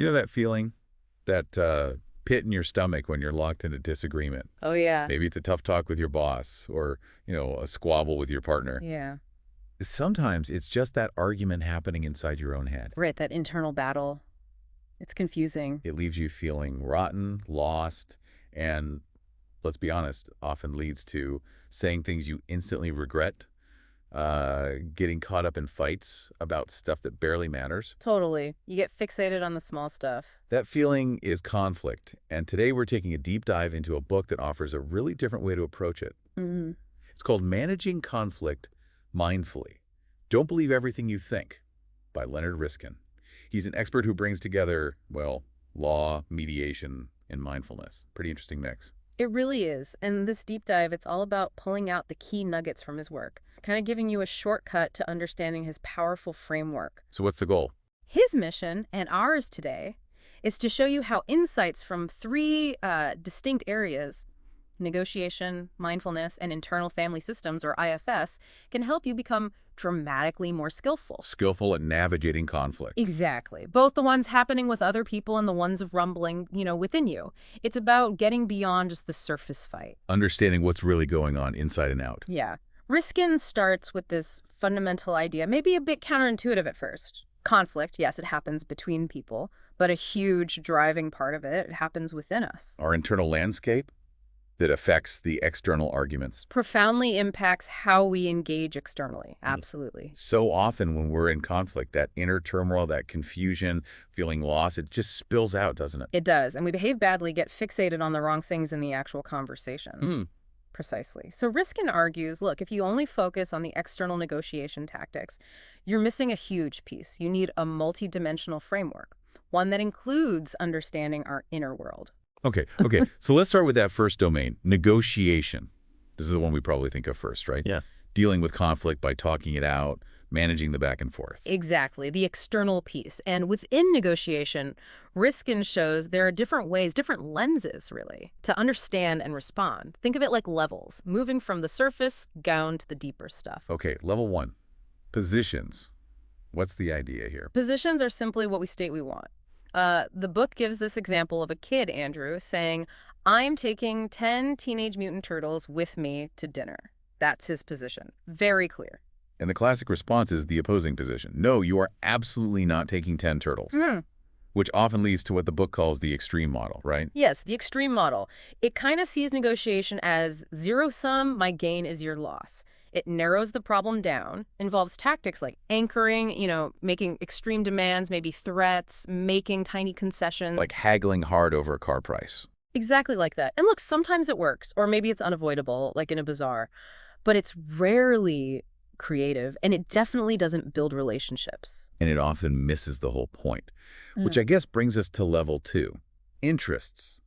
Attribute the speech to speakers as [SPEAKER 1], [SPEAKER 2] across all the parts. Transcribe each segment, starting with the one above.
[SPEAKER 1] You know that feeling, that pit in your stomach when you're locked in a disagreement?
[SPEAKER 2] Oh, yeah.
[SPEAKER 1] Maybe it's a tough talk with your boss or, a squabble with your partner.
[SPEAKER 2] Yeah.
[SPEAKER 1] Sometimes it's just that argument happening inside your own head.
[SPEAKER 2] Right, that internal battle. It's confusing.
[SPEAKER 1] It leaves you feeling rotten, lost, and, let's be honest, often leads to saying things you instantly regret, getting caught up in fights about stuff that barely matters.
[SPEAKER 2] Totally. You get fixated on the small stuff.
[SPEAKER 1] That feeling is conflict, and today we're taking a deep dive into a book that offers a really different way to approach it.
[SPEAKER 2] Mm-hmm.
[SPEAKER 1] It's called Managing Conflict Mindfully. Don't Believe Everything You Think by Leonard Riskin. He's an expert who brings together, well, law, mediation, and mindfulness. Pretty interesting mix.
[SPEAKER 2] It really is. And this deep dive, it's all about pulling out the key nuggets from his work, kind of giving you a shortcut to understanding his powerful framework.
[SPEAKER 1] So what's the goal?
[SPEAKER 2] His mission, and ours today, is to show you how insights from three distinct areas, negotiation, mindfulness, and internal family systems, or IFS, can help you become dramatically more skillful.
[SPEAKER 1] Skillful at navigating conflict.
[SPEAKER 2] Exactly. Both the ones happening with other people and the ones rumbling, within you. It's about getting beyond just the surface fight.
[SPEAKER 1] Understanding what's really going on inside and out.
[SPEAKER 2] Yeah. Riskin starts with this fundamental idea, maybe a bit counterintuitive at first. Conflict, yes, it happens between people, but a huge driving part of it happens within us.
[SPEAKER 1] Our internal landscape that affects the external arguments.
[SPEAKER 2] Profoundly impacts how we engage externally. Absolutely.
[SPEAKER 1] So often when we're in conflict, that inner turmoil, that confusion, feeling lost, it just spills out, doesn't it?
[SPEAKER 2] It does. And we behave badly, get fixated on the wrong things in the actual conversation. Precisely. So Riskin argues, look, if you only focus on the external negotiation tactics, you're missing a huge piece. You need a multidimensional framework, one that includes understanding our inner world.
[SPEAKER 1] Okay. So let's start with that first domain, negotiation. This is the one we probably think of first, right?
[SPEAKER 3] Yeah.
[SPEAKER 1] Dealing with conflict by talking it out, managing the back and forth.
[SPEAKER 2] Exactly, the external piece. And within negotiation, Riskin shows there are different ways, different lenses, really, to understand and respond. Think of it like levels, moving from the surface down to the deeper stuff.
[SPEAKER 1] Okay, level one, positions. What's the idea here?
[SPEAKER 2] Positions are simply what we state we want. The book gives this example of a kid, Andrew, saying, I'm taking 10 Teenage Mutant Turtles with me to dinner. That's his position. Very clear.
[SPEAKER 1] And the classic response is the opposing position. No, you are absolutely not taking 10 turtles. Which often leads to what the book calls the extreme model, right?
[SPEAKER 2] Yes, the extreme model. It kind of sees negotiation as zero-sum, my gain is your loss. It narrows the problem down, involves tactics like anchoring, making extreme demands, maybe threats, making tiny concessions.
[SPEAKER 1] Like haggling hard over a car price.
[SPEAKER 2] Exactly like that. And look, sometimes it works, or maybe it's unavoidable, like in a bazaar. But it's rarely creative, and it definitely doesn't build relationships.
[SPEAKER 1] And it often misses the whole point, which I guess brings us to level two, interests.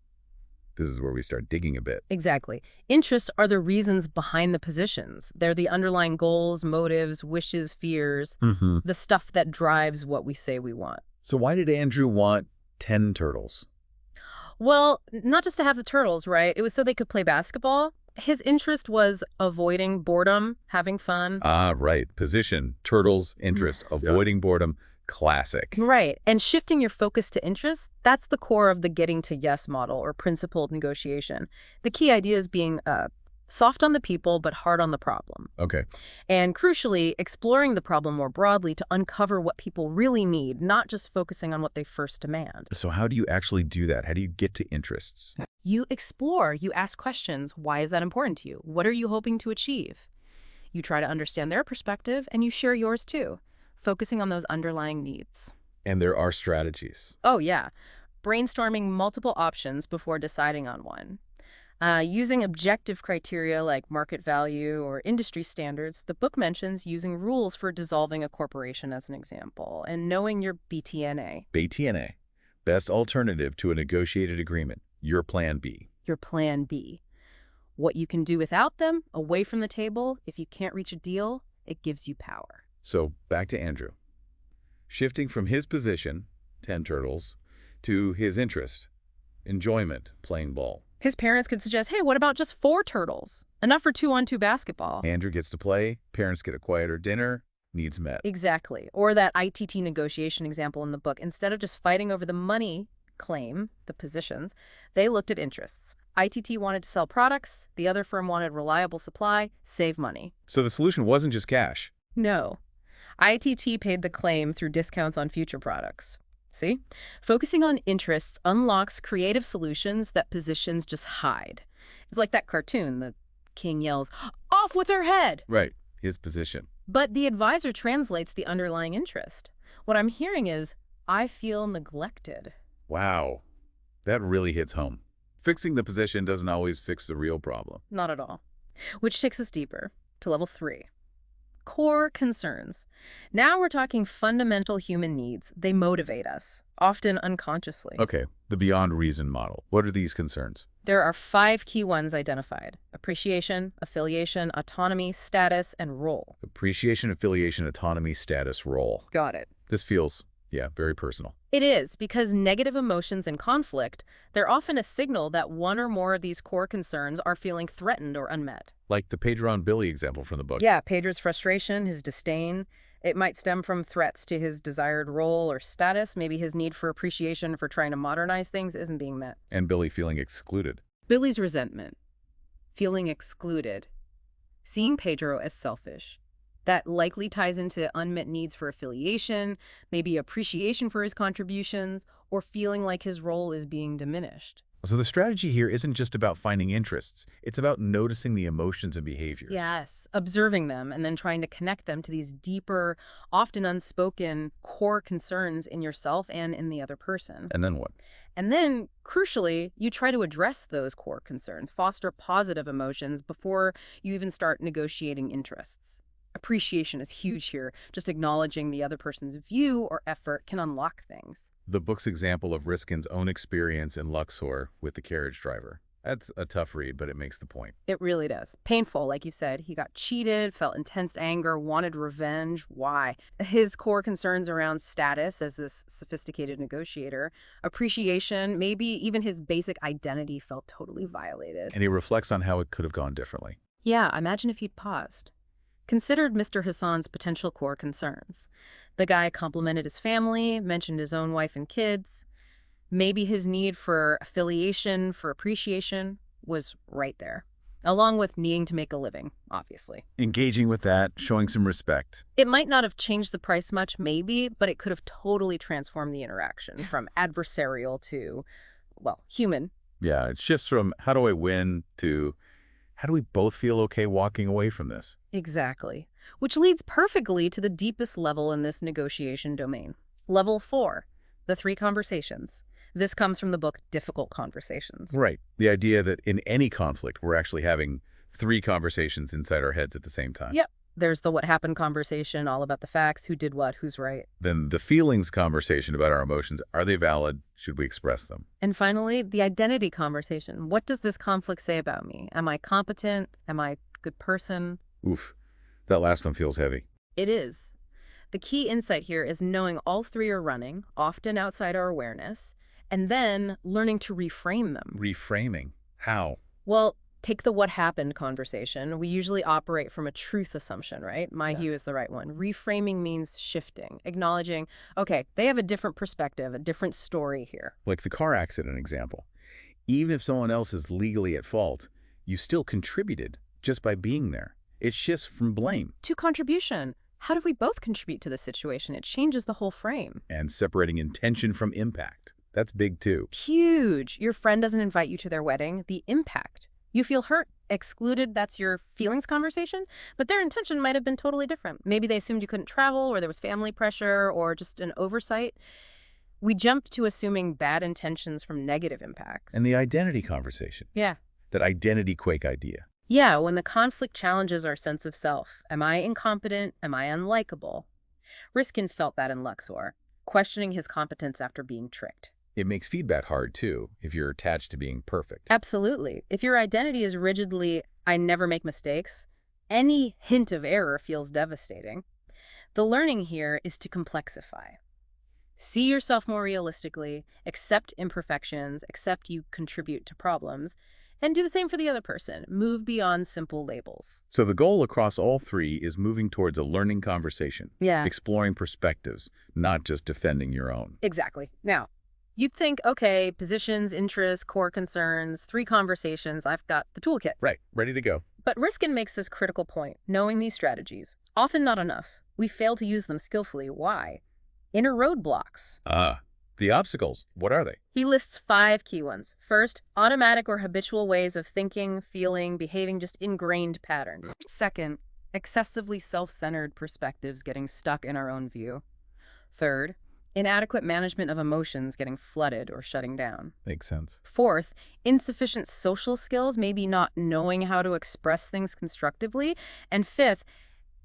[SPEAKER 1] This is where we start digging a bit.
[SPEAKER 2] Exactly. Interests are the reasons behind the positions. They're the underlying goals, motives, wishes, fears, the stuff that drives what we say we want.
[SPEAKER 1] So why did Andrew want 10 turtles?
[SPEAKER 2] Well, not just to have the turtles, right? It was so they could play basketball. His interest was avoiding boredom, having fun.
[SPEAKER 1] Ah, right. Position, turtles, interest, avoiding boredom. Classic.
[SPEAKER 2] Right. And shifting your focus to interest, that's the core of the getting to yes model or principled negotiation. The key idea is being soft on the people, but hard on the problem.
[SPEAKER 1] Okay.
[SPEAKER 2] And crucially, exploring the problem more broadly to uncover what people really need, not just focusing on what they first demand.
[SPEAKER 1] So how do you actually do that? How do you get to interests?
[SPEAKER 2] You explore, you ask questions. Why is that important to you? What are you hoping to achieve? You try to understand their perspective, and you share yours too, focusing on those underlying needs.
[SPEAKER 1] And there are strategies.
[SPEAKER 2] Oh, yeah. Brainstorming multiple options before deciding on one. Using objective criteria like market value or industry standards, the book mentions using rules for dissolving a corporation as an example, and knowing your BTNA.
[SPEAKER 1] BTNA, best alternative to a negotiated agreement, your plan B.
[SPEAKER 2] Your plan B. What you can do without them, away from the table. If you can't reach a deal, it gives you power.
[SPEAKER 1] So back to Andrew. Shifting from his position, 10 turtles, to his interest, enjoyment, playing ball.
[SPEAKER 2] His parents could suggest, hey, what about just 4 turtles? Enough for 2-on-2 basketball.
[SPEAKER 1] Andrew gets to play, parents get a quieter dinner, needs met.
[SPEAKER 2] Exactly. Or that ITT negotiation example in the book. Instead of just fighting over the money claim, the positions, they looked at interests. ITT wanted to sell products. The other firm wanted reliable supply, save money.
[SPEAKER 1] So the solution wasn't just cash.
[SPEAKER 2] No. ITT paid the claim through discounts on future products. See? Focusing on interests unlocks creative solutions that positions just hide. It's like that cartoon, the king yells, "Off with her head!"
[SPEAKER 1] Right, his position.
[SPEAKER 2] But the advisor translates the underlying interest. What I'm hearing is, I feel neglected.
[SPEAKER 1] Wow, that really hits home. Fixing the position doesn't always fix the real problem.
[SPEAKER 2] Not at all. Which takes us deeper, to level 3. Core concerns. Now we're talking fundamental human needs. They motivate us, often unconsciously.
[SPEAKER 1] Okay, the beyond reason model. What are these concerns?
[SPEAKER 2] There are 5 key ones identified: appreciation, affiliation, autonomy, status, and role.
[SPEAKER 1] Appreciation, affiliation, autonomy, status, role.
[SPEAKER 2] Got it.
[SPEAKER 1] This feels, very personal.
[SPEAKER 2] It is, because negative emotions in conflict, they're often a signal that one or more of these core concerns are feeling threatened or unmet.
[SPEAKER 1] Like the Pedro and Billy example from the book.
[SPEAKER 2] Yeah, Pedro's frustration, his disdain, it might stem from threats to his desired role or status. Maybe his need for appreciation for trying to modernize things isn't being met.
[SPEAKER 1] And Billy feeling excluded.
[SPEAKER 2] Billy's resentment, feeling excluded, seeing Pedro as selfish. That likely ties into unmet needs for affiliation, maybe appreciation for his contributions, or feeling like his role is being diminished.
[SPEAKER 1] So the strategy here isn't just about finding interests. It's about noticing the emotions and behaviors.
[SPEAKER 2] Yes, observing them and then trying to connect them to these deeper, often unspoken core concerns in yourself and in the other person.
[SPEAKER 1] And then what?
[SPEAKER 2] And then, crucially, you try to address those core concerns, foster positive emotions before you even start negotiating interests. Appreciation is huge here. Just acknowledging the other person's view or effort can unlock things.
[SPEAKER 1] The book's example of Riskin's own experience in Luxor with the carriage driver. That's a tough read, but it makes the point.
[SPEAKER 2] It really does. Painful, like you said. He got cheated, felt intense anger, wanted revenge. Why? His core concerns around status as this sophisticated negotiator, appreciation, maybe even his basic identity felt totally violated.
[SPEAKER 1] And he reflects on how it could have gone differently.
[SPEAKER 2] Yeah, imagine if he'd paused. Considered Mr. Hassan's potential core concerns. The guy complimented his family, mentioned his own wife and kids. Maybe his need for affiliation, for appreciation, was right there, along with needing to make a living, obviously.
[SPEAKER 1] Engaging with that, showing some respect.
[SPEAKER 2] It might not have changed the price much, maybe, but it could have totally transformed the interaction from adversarial to, well, human.
[SPEAKER 1] Yeah, it shifts from how do I win to how do we both feel okay walking away from this?
[SPEAKER 2] Exactly. Which leads perfectly to the deepest level in this negotiation domain. Level 4, the 3 conversations. This comes from the book Difficult Conversations.
[SPEAKER 1] Right. The idea that in any conflict, we're actually having 3 conversations inside our heads at the same time.
[SPEAKER 2] Yep. There's the what happened conversation, all about the facts, who did what, who's right.
[SPEAKER 1] Then the feelings conversation about our emotions. Are they valid? Should we express them?
[SPEAKER 2] And finally, the identity conversation. What does this conflict say about me? Am I competent? Am I a good person?
[SPEAKER 1] Oof. That last one feels heavy.
[SPEAKER 2] It is. The key insight here is knowing all 3 are running, often outside our awareness, and then learning to reframe them.
[SPEAKER 1] Reframing. How?
[SPEAKER 2] Well, take the what happened conversation. We usually operate from a truth assumption, right? My view is the right one. Reframing means shifting, acknowledging, okay, they have a different perspective, a different story here.
[SPEAKER 1] Like the car accident example. Even if someone else is legally at fault, you still contributed just by being there. It shifts from blame.
[SPEAKER 2] To contribution. How do we both contribute to the situation? It changes the whole frame.
[SPEAKER 1] And separating intention from impact. That's big too.
[SPEAKER 2] Huge. Your friend doesn't invite you to their wedding. The impact. You feel hurt, excluded, that's your feelings conversation, but their intention might have been totally different. Maybe they assumed you couldn't travel, or there was family pressure, or just an oversight. We jump to assuming bad intentions from negative impacts.
[SPEAKER 1] And the identity conversation.
[SPEAKER 2] Yeah.
[SPEAKER 1] That identity quake idea.
[SPEAKER 2] Yeah, when the conflict challenges our sense of self. Am I incompetent? Am I unlikable? Riskin felt that in Luxor, questioning his competence after being tricked.
[SPEAKER 1] It makes feedback hard, too, if you're attached to being perfect.
[SPEAKER 2] Absolutely. If your identity is rigidly, I never make mistakes, any hint of error feels devastating. The learning here is to complexify. See yourself more realistically, accept imperfections, accept you contribute to problems, And do the same for the other person. Move beyond simple labels.
[SPEAKER 1] So the goal across all three is moving towards a learning conversation,
[SPEAKER 2] Yeah.
[SPEAKER 1] exploring perspectives, not just defending your own.
[SPEAKER 2] Exactly. Now, you'd think, okay, positions, interests, core concerns, 3 conversations, I've got the toolkit.
[SPEAKER 1] Right, ready to go.
[SPEAKER 2] But Riskin makes this critical point. Knowing these strategies, often not enough. We fail to use them skillfully. Why? Inner roadblocks.
[SPEAKER 1] The obstacles, what are they?
[SPEAKER 2] He lists 5 key ones. First, automatic or habitual ways of thinking, feeling, behaving, just ingrained patterns. Second, excessively self-centered perspectives getting stuck in our own view. Third, inadequate management of emotions getting flooded or shutting down.
[SPEAKER 1] Makes sense.
[SPEAKER 2] Fourth, insufficient social skills, maybe not knowing how to express things constructively. And fifth,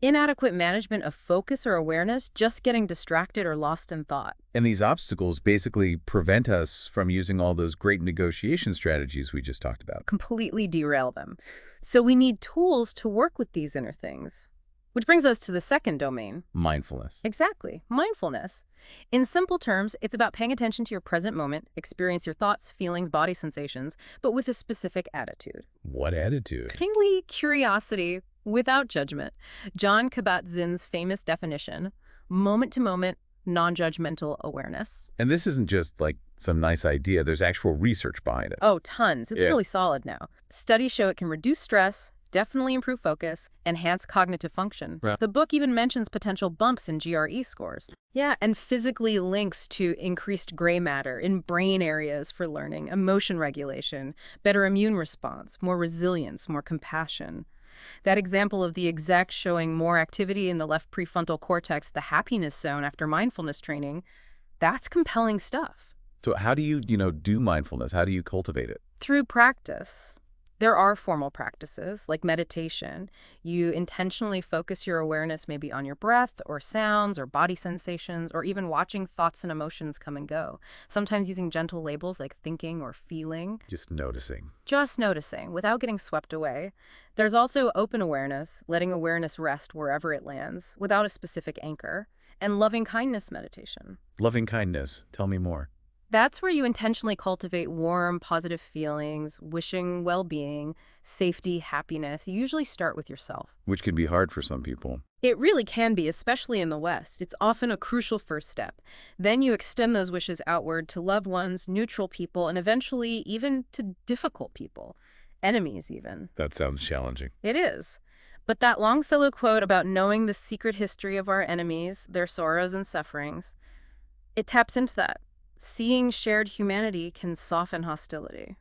[SPEAKER 2] inadequate management of focus or awareness, just getting distracted or lost in thought.
[SPEAKER 1] And these obstacles basically prevent us from using all those great negotiation strategies we just talked about.
[SPEAKER 2] Completely derail them. So we need tools to work with these inner things. Which brings us to the second domain.
[SPEAKER 1] Mindfulness.
[SPEAKER 2] Exactly. Mindfulness. In simple terms, it's about paying attention to your present moment, experience your thoughts, feelings, body sensations, but with a specific attitude.
[SPEAKER 1] What attitude?
[SPEAKER 2] Kindly curiosity without judgment. John Kabat-Zinn's famous definition, moment-to-moment, non-judgmental awareness.
[SPEAKER 1] And this isn't just like some nice idea. There's actual research behind it.
[SPEAKER 2] Oh, tons. It's really solid now. Studies show it can reduce stress, definitely improve focus, enhance cognitive function.
[SPEAKER 1] Right.
[SPEAKER 2] The book even mentions potential bumps in GRE scores. Yeah, and physically links to increased gray matter in brain areas for learning, emotion regulation, better immune response, more resilience, more compassion. That example of the exec showing more activity in the left prefrontal cortex, the happiness zone after mindfulness training, that's compelling stuff.
[SPEAKER 1] So how do you, do mindfulness? How do you cultivate it?
[SPEAKER 2] Through practice. There are formal practices, like meditation. You intentionally focus your awareness maybe on your breath or sounds or body sensations or even watching thoughts and emotions come and go, sometimes using gentle labels like thinking or feeling.
[SPEAKER 1] Just noticing.
[SPEAKER 2] Just noticing, without getting swept away. There's also open awareness, letting awareness rest wherever it lands, without a specific anchor, and loving kindness meditation.
[SPEAKER 1] Loving kindness. Tell me more.
[SPEAKER 2] That's where you intentionally cultivate warm, positive feelings, wishing well-being, safety, happiness. You usually start with yourself.
[SPEAKER 1] Which can be hard for some people.
[SPEAKER 2] It really can be, especially in the West. It's often a crucial first step. Then you extend those wishes outward to loved ones, neutral people, and eventually even to difficult people, enemies even.
[SPEAKER 1] That sounds challenging.
[SPEAKER 2] It is. But that Longfellow quote about knowing the secret history of our enemies, their sorrows and sufferings, it taps into that. Seeing shared humanity can soften hostility.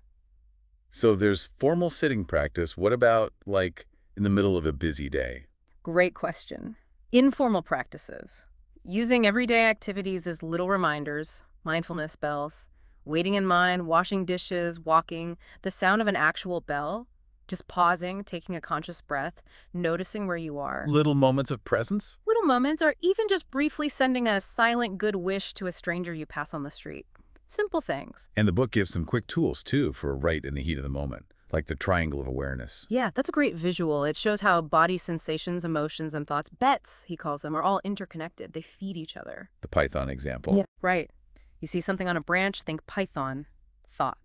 [SPEAKER 1] So there's formal sitting practice. What about, like, in the middle of a busy day?
[SPEAKER 2] Great question. Informal practices. Using everyday activities as little reminders, mindfulness bells, waiting in mind, washing dishes, walking, the sound of an actual bell, just pausing, taking a conscious breath, noticing where you are.
[SPEAKER 1] Little moments of presence?
[SPEAKER 2] Little moments, or even just briefly sending a silent good wish to a stranger you pass on the street. Simple things.
[SPEAKER 1] And the book gives some quick tools, too, for right in the heat of the moment, like the triangle of awareness.
[SPEAKER 2] Yeah, that's a great visual. It shows how body sensations, emotions, and thoughts, bets, he calls them, are all interconnected. They feed each other.
[SPEAKER 1] The Python example.
[SPEAKER 2] Yeah. Right. You see something on a branch, think python, thought.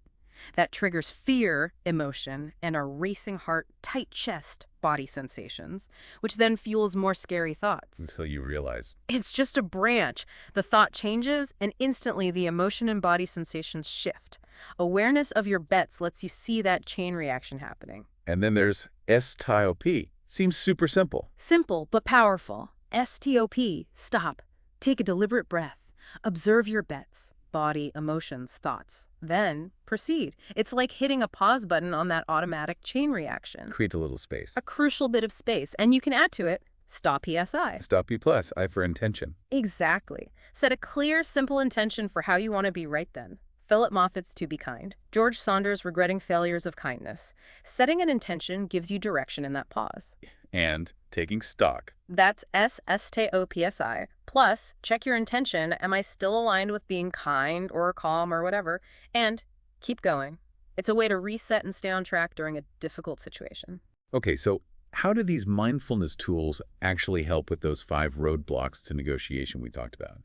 [SPEAKER 2] That triggers fear, emotion, and a racing heart, tight chest, body sensations, which then fuels more scary thoughts.
[SPEAKER 1] Until you realize.
[SPEAKER 2] It's just a branch. The thought changes, and instantly the emotion and body sensations shift. Awareness of your bets lets you see that chain reaction happening.
[SPEAKER 1] And then there's STOP. Seems super simple.
[SPEAKER 2] Simple, but powerful. STOP. Stop. Take a deliberate breath. Observe your bets. Body, emotions, thoughts. Then proceed. It's like hitting a pause button on that automatic chain reaction.
[SPEAKER 1] Create a little space.
[SPEAKER 2] A crucial bit of space. And you can add to it, stop PSI.
[SPEAKER 1] Stop P plus, I for intention.
[SPEAKER 2] Exactly. Set a clear, simple intention for how you want to be right then. Philip Moffat's To Be Kind. George Saunders' Regretting Failures of Kindness. Setting an intention gives you direction in that pause.
[SPEAKER 1] And taking stock.
[SPEAKER 2] That's SSTOPSI. Plus, check your intention. Am I still aligned with being kind or calm or whatever? And keep going. It's a way to reset and stay on track during a difficult situation.
[SPEAKER 1] Okay, so how do these mindfulness tools actually help with those 5 roadblocks to negotiation we talked about?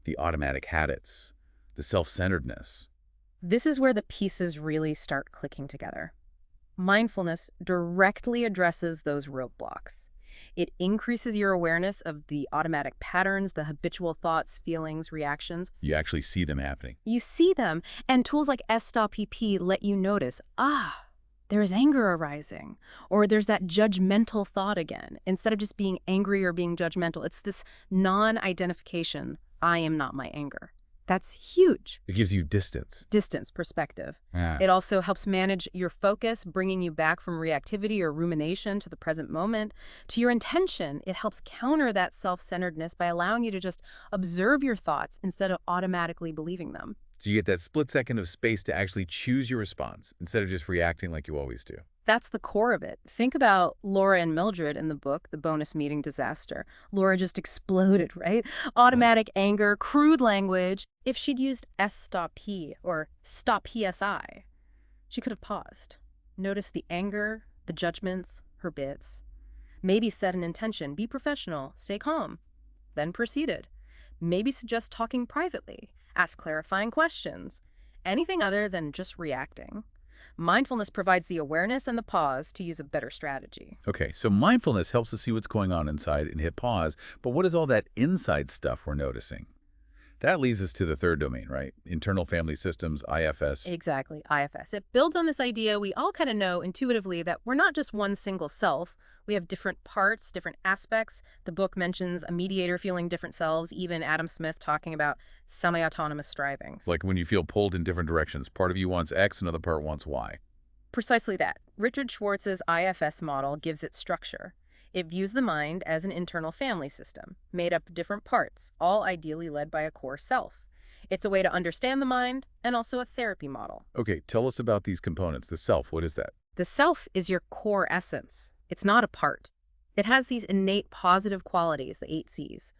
[SPEAKER 1] The automatic habits, the self-centeredness.
[SPEAKER 2] This is where the pieces really start clicking together. Mindfulness directly addresses those roadblocks. It increases your awareness of the automatic patterns, the habitual thoughts, feelings, reactions.
[SPEAKER 1] You actually see them happening.
[SPEAKER 2] You see them, and tools like S.PP let you notice, there is anger arising, or there's that judgmental thought again. Instead of just being angry or being judgmental, it's this non-identification, I am not my anger. That's huge.
[SPEAKER 1] It gives you distance.
[SPEAKER 2] Distance, perspective.
[SPEAKER 1] Ah.
[SPEAKER 2] It also helps manage your focus, bringing you back from reactivity or rumination to the present moment, to your intention. It helps counter that self-centeredness by allowing you to just observe your thoughts instead of automatically believing them.
[SPEAKER 1] So you get that split second of space to actually choose your response instead of just reacting like you always do.
[SPEAKER 2] That's the core of it. Think about Laura and Mildred in the book, The Bonus Meeting Disaster. Laura just exploded, right? Automatic anger, crude language. If she'd used S.P or stop PSI, she could have paused. Noticed the anger, the judgments, her bits. Maybe set an intention, be professional, stay calm. Then proceeded. Maybe suggest talking privately, ask clarifying questions. Anything other than just reacting. Mindfulness provides the awareness and the pause to use a better strategy.
[SPEAKER 1] Okay, so mindfulness helps us see what's going on inside and hit pause, but what is all that inside stuff we're noticing? That leads us to the third domain, right? Internal family systems, IFS.
[SPEAKER 2] Exactly, IFS. It builds on this idea we all kind of know intuitively that we're not just one single self. We have different parts, different aspects. The book mentions a mediator feeling different selves, even Adam Smith talking about semi-autonomous strivings.
[SPEAKER 1] Like when you feel pulled in different directions. Part of you wants X, another part wants Y.
[SPEAKER 2] Precisely that. Richard Schwartz's IFS model gives it structure. It views the mind as an internal family system, made up of different parts, all ideally led by a core self. It's a way to understand the mind and also a therapy model.
[SPEAKER 1] Okay, tell us about these components. The self, what is that?
[SPEAKER 2] The self is your core essence. It's not a part. It has these innate positive qualities, the 8 C's.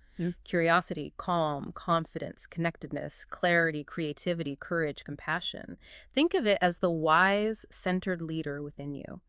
[SPEAKER 2] Curiosity, calm, confidence, connectedness, clarity, creativity, courage, compassion. Think of it as the wise, centered leader within you.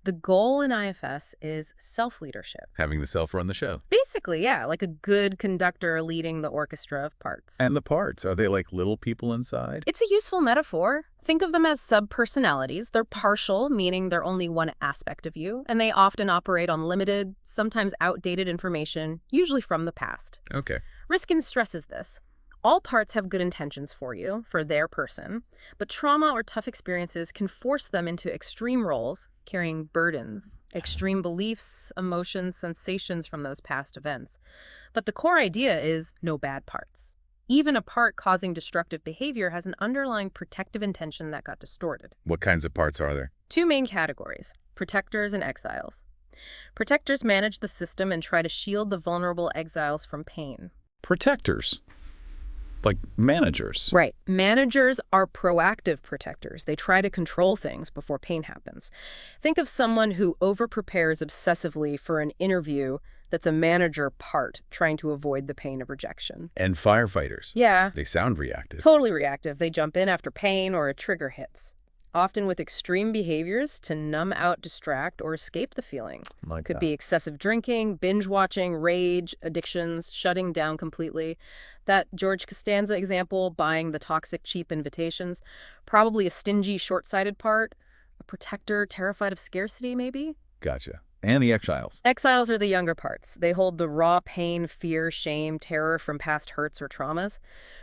[SPEAKER 2] The goal in IFS is self-leadership.
[SPEAKER 1] Having the self run the show.
[SPEAKER 2] Basically, yeah, like a good conductor leading the orchestra of parts.
[SPEAKER 1] And the parts, are they like little people inside?
[SPEAKER 2] It's a useful metaphor. Think of them as sub-personalities. They're partial, meaning they're only one aspect of you, and they often operate on limited, sometimes outdated information, usually from the past.
[SPEAKER 1] Okay.
[SPEAKER 2] Riskin stresses this. All parts have good intentions for you, for their person, but trauma or tough experiences can force them into extreme roles, carrying burdens, extreme beliefs, emotions, sensations from those past events. But the core idea is no bad parts. Even a part causing destructive behavior has an underlying protective intention that got distorted.
[SPEAKER 1] What kinds of parts are there?
[SPEAKER 2] 2 main categories, protectors and exiles. Protectors manage the system and try to shield the vulnerable exiles from pain.
[SPEAKER 1] Protectors. Like managers.
[SPEAKER 2] Right. Managers are proactive protectors. They try to control things before pain happens. Think of someone who overprepares obsessively for an interview that's a manager part, trying to avoid the pain of rejection.
[SPEAKER 1] And firefighters.
[SPEAKER 2] Yeah.
[SPEAKER 1] They sound reactive.
[SPEAKER 2] Totally reactive. They jump in after pain or a trigger hits, often with extreme behaviors to numb out, distract, or escape the feeling. Could be excessive drinking, binge watching, rage, addictions, shutting down completely. That George Costanza example, buying the toxic, cheap invitations, probably a stingy, short-sighted part, a protector terrified of scarcity, maybe?
[SPEAKER 1] Gotcha. And the exiles.
[SPEAKER 2] Exiles are the younger parts. They hold the raw pain, fear, shame, terror from past hurts or traumas.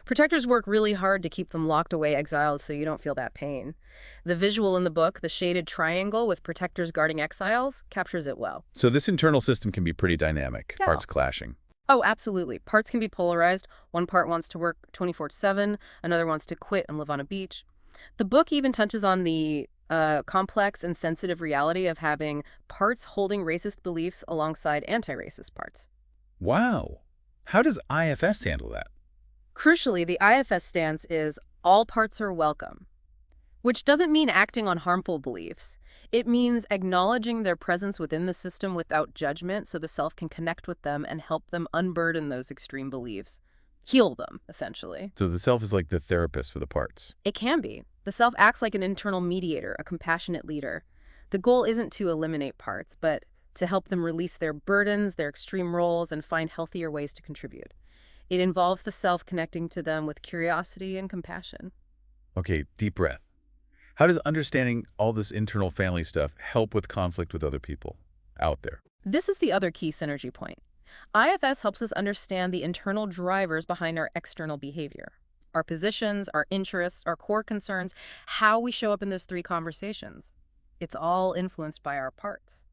[SPEAKER 2] Protectors work really hard to keep them locked away, exiled, so you don't feel that pain. The visual in the book, the shaded triangle with protectors guarding exiles, captures it well.
[SPEAKER 1] So this internal system can be pretty dynamic.
[SPEAKER 2] Yeah.
[SPEAKER 1] Parts clashing.
[SPEAKER 2] Oh, absolutely. Parts can be polarized. One part wants to work 24/7, another wants to quit and live on a beach. The book even touches on the complex and sensitive reality of having parts holding racist beliefs alongside anti-racist parts.
[SPEAKER 1] Wow. How does IFS handle that?
[SPEAKER 2] Crucially, the IFS stance is all parts are welcome, which doesn't mean acting on harmful beliefs. It means acknowledging their presence within the system without judgment so the self can connect with them and help them unburden those extreme beliefs. Heal them, essentially.
[SPEAKER 1] So the self is like the therapist for the parts.
[SPEAKER 2] It can be. The self acts like an internal mediator, a compassionate leader. The goal isn't to eliminate parts, but to help them release their burdens, their extreme roles, and find healthier ways to contribute. It involves the self connecting to them with curiosity and compassion.
[SPEAKER 1] Okay, deep breath. How does understanding all this internal family stuff help with conflict with other people out there?
[SPEAKER 2] This is the other key synergy point. IFS helps us understand the internal drivers behind our external behavior. Our positions, our interests, our core concerns, how we show up in those three conversations. It's all influenced by our parts.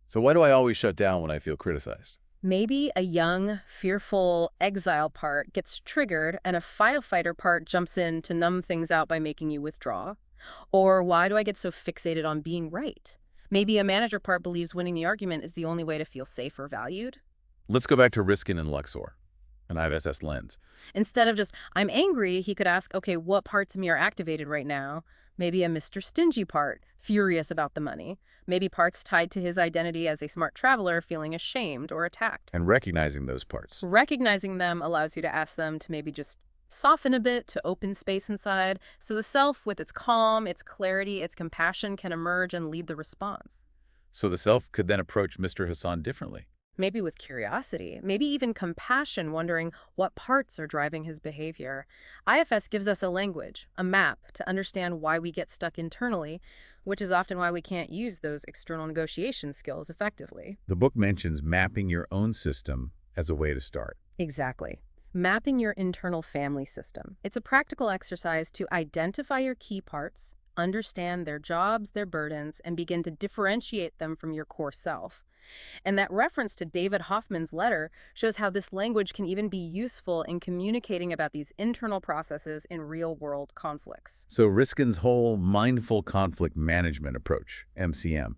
[SPEAKER 1] So why do I always shut down when I feel criticized?
[SPEAKER 2] Maybe a young, fearful exile part gets triggered and a firefighter part jumps in to numb things out by making you withdraw. Or why do I get so fixated on being right? Maybe a manager part believes winning the argument is the only way to feel safe or valued.
[SPEAKER 1] Let's go back to Riskin and Luxor, an IFSS lens.
[SPEAKER 2] Instead of just, I'm angry, he could ask, okay, what parts of me are activated right now? Maybe a Mr. Stingy part, furious about the money. Maybe parts tied to his identity as a smart traveler, feeling ashamed or attacked.
[SPEAKER 1] And recognizing those parts.
[SPEAKER 2] Recognizing them allows you to ask them to maybe just soften a bit, to open space inside, so the self, with its calm, its clarity, its compassion, can emerge and lead the response.
[SPEAKER 1] So the self could then approach Mr. Hassan differently.
[SPEAKER 2] Maybe with curiosity, maybe even compassion, wondering what parts are driving his behavior. IFS gives us a language, a map, to understand why we get stuck internally, which is often why we can't use those external negotiation skills effectively.
[SPEAKER 1] The book mentions mapping your own system as a way to start.
[SPEAKER 2] Exactly. Mapping your internal family system. It's a practical exercise to identify your key parts, understand their jobs, their burdens, and begin to differentiate them from your core self. And that reference to David Hoffman's letter shows how this language can even be useful in communicating about these internal processes in real-world conflicts.
[SPEAKER 1] So Riskin's whole mindful conflict management approach, MCM,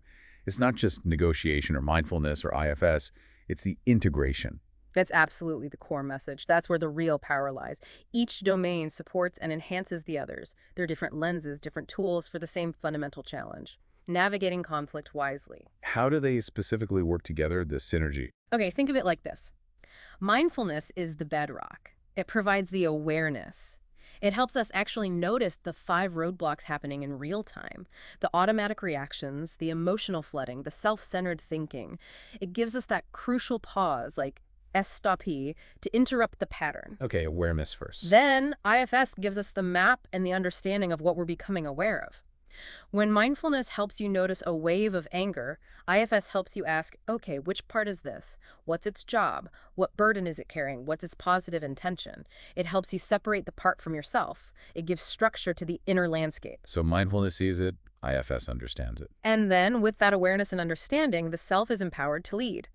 [SPEAKER 1] it's not just negotiation or mindfulness or IFS, it's the integration.
[SPEAKER 2] That's absolutely the core message. That's where the real power lies. Each domain supports and enhances the others. They're different lenses, different tools for the same fundamental challenge. Navigating conflict wisely.
[SPEAKER 1] How do they specifically work together, this synergy?
[SPEAKER 2] Okay, think of it like this. Mindfulness is the bedrock. It provides the awareness. It helps us actually notice the 5 roadblocks happening in real time. The automatic reactions, the emotional flooding, the self-centered thinking. It gives us that crucial pause, like S-stop-E, to interrupt the pattern.
[SPEAKER 1] Okay, awareness first.
[SPEAKER 2] Then IFS gives us the map and the understanding of what we're becoming aware of. When mindfulness helps you notice a wave of anger, IFS helps you ask, okay, which part is this? What's its job? What burden is it carrying? What's its positive intention? It helps you separate the part from yourself. It gives structure to the inner landscape.
[SPEAKER 1] So mindfulness sees it, IFS understands it.
[SPEAKER 2] And then, with that awareness and understanding, the self is empowered to lead.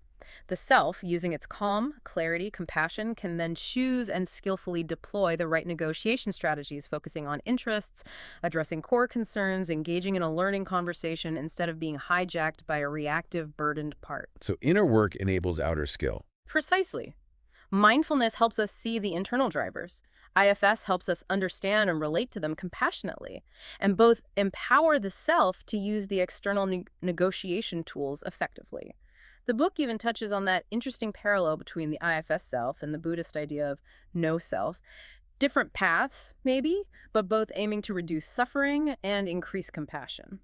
[SPEAKER 2] The self, using its calm, clarity, compassion, can then choose and skillfully deploy the right negotiation strategies, focusing on interests, addressing core concerns, engaging in a learning conversation instead of being hijacked by a reactive, burdened part.
[SPEAKER 1] So inner work enables outer skill.
[SPEAKER 2] Precisely. Mindfulness helps us see the internal drivers. IFS helps us understand and relate to them compassionately, and both empower the self to use the external negotiation tools effectively. The book even touches on that interesting parallel between the IFS self and the Buddhist idea of no self. Different paths, maybe, but both aiming to reduce suffering and increase compassion.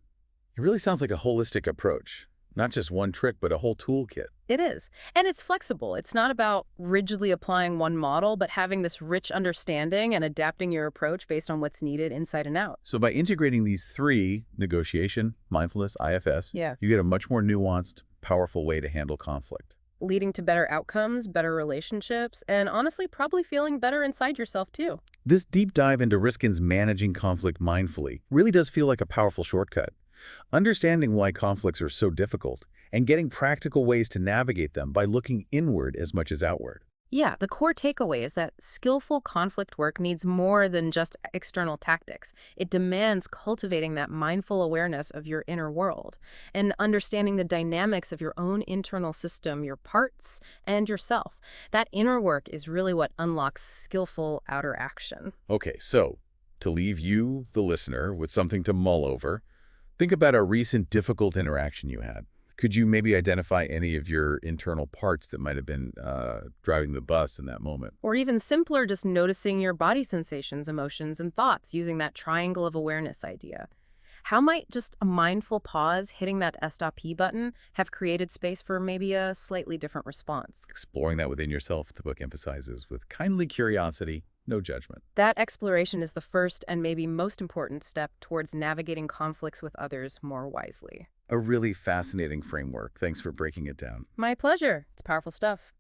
[SPEAKER 1] It really sounds like a holistic approach. Not just one trick, but a whole toolkit.
[SPEAKER 2] It is. And it's flexible. It's not about rigidly applying one model, but having this rich understanding and adapting your approach based on what's needed inside and out.
[SPEAKER 1] So by integrating these 3, negotiation, mindfulness, IFS, you get a much more nuanced, powerful way to handle conflict.
[SPEAKER 2] Leading to better outcomes, better relationships, and honestly, probably feeling better inside yourself too.
[SPEAKER 1] This deep dive into Riskin's managing conflict mindfully really does feel like a powerful shortcut. Understanding why conflicts are so difficult and getting practical ways to navigate them by looking inward as much as outward.
[SPEAKER 2] Yeah, the core takeaway is that skillful conflict work needs more than just external tactics. It demands cultivating that mindful awareness of your inner world and understanding the dynamics of your own internal system, your parts, and yourself. That inner work is really what unlocks skillful outer action.
[SPEAKER 1] Okay, so to leave you, the listener, with something to mull over, think about a recent difficult interaction you had. Could you maybe identify any of your internal parts that might have been driving the bus in that moment?
[SPEAKER 2] Or even simpler, just noticing your body sensations, emotions, and thoughts using that triangle of awareness idea. How might just a mindful pause hitting that S-stop-E button have created space for maybe a slightly different response?
[SPEAKER 1] Exploring that within yourself, the book emphasizes, with kindly curiosity no judgment.
[SPEAKER 2] That exploration is the first and maybe most important step towards navigating conflicts with others more wisely.
[SPEAKER 1] A really fascinating framework. Thanks for breaking it down.
[SPEAKER 2] My pleasure. It's powerful stuff.